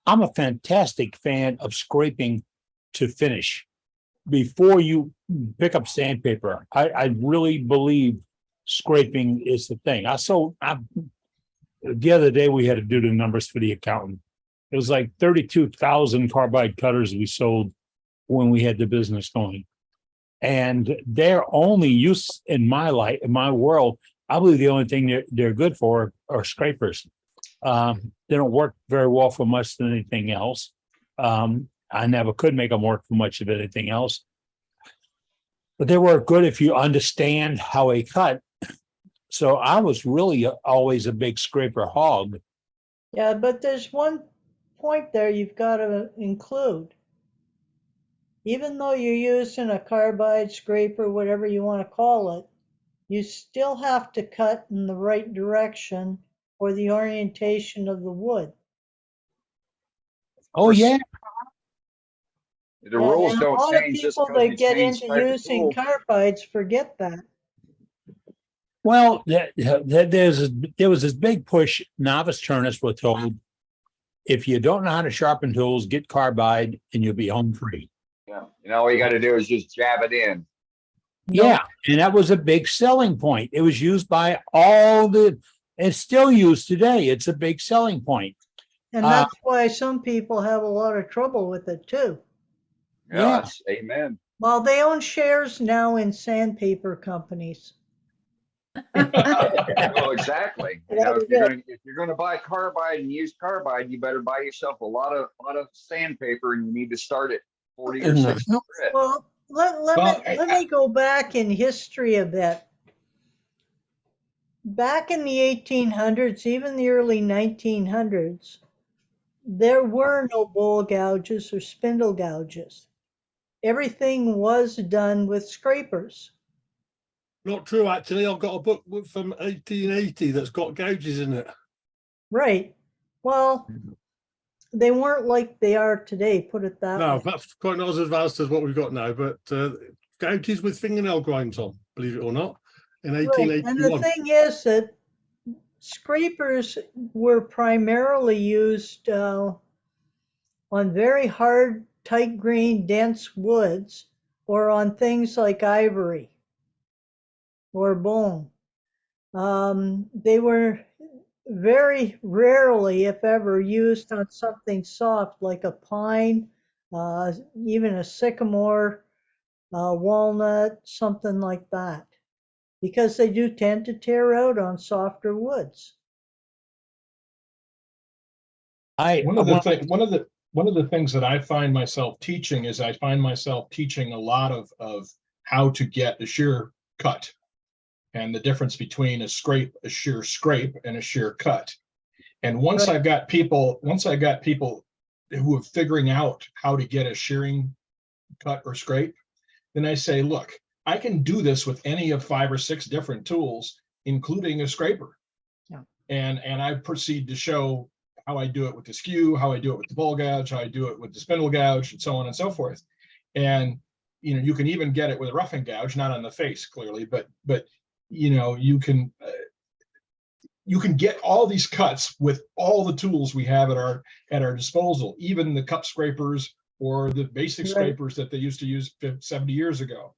I'm a fantastic fan of scraping to finish before you pick up sandpaper. I really believe scraping is the thing. The other day we had to do the numbers for the accountant. It was like 32,000 carbide cutters we sold when we had the business going. And their only use in my life, in my world, I believe the only thing they're good for are scrapers. They don't work very well for much than anything else. I never could make them work for much of anything else. But they work good if you understand how they cut. So I was really always a big scraper hog. Yeah, but there's one point there you've got to include. Even though you're using a carbide scraper, whatever you want to call it, you still have to cut in the right direction for the orientation of the wood. Oh, yeah. The rules And a don't lot of change just people because that you get change into type of using tool. carbides forget that. Well, there was this big push. Novice turners were told, if you don't know how to sharpen tools, get carbide and you'll be home free. Yeah, all you got to do is just jab it in. Yeah, and that was a big selling point. It was used by it's still used today. It's a big selling point. And that's why some people have a lot of trouble with it too. Yeah. That's amen. Well, they own shares now in sandpaper companies. Well, exactly. If you're gonna buy carbide and use carbide, you better buy yourself a lot of sandpaper, and you need to start at 40 or 60 grit. Well, let me go back in history a bit. Back in the 1800s, even the early 1900s, there were no bowl gouges or spindle gouges. Everything was done with scrapers. Not true, actually. I've got a book from 1880 that's got gouges in it. Right. Well, they weren't like they are today, put it that No, way. that's quite not as advanced as what we've got now, but gouges with fingernail grinds on, believe it or not, in Right. 1881. And the thing is that scrapers were primarily used on very hard, tight grained, dense woods, or on things like ivory or bone. They were very rarely, if ever, used on something soft like a pine, even a sycamore, walnut, something like that, because they do tend to tear out on softer woods. One of the things that I find myself teaching is I find myself teaching a lot of how to get a shear cut and the difference between a shear scrape and a shear cut. And once I got people who are figuring out how to get a shearing cut or scrape, then I say, look, I can do this with any of 5 or 6 different tools, including a scraper. Yeah. And I proceed to show how I do it with the skew, how I do it with the bowl gouge, how I do it with the spindle gouge, and so on and so forth. And you can even get it with a roughing gouge, not on the face clearly, but you can get all these cuts with all the tools we have at our disposal, even the cup scrapers or the basic scrapers that they used to use 70 years ago.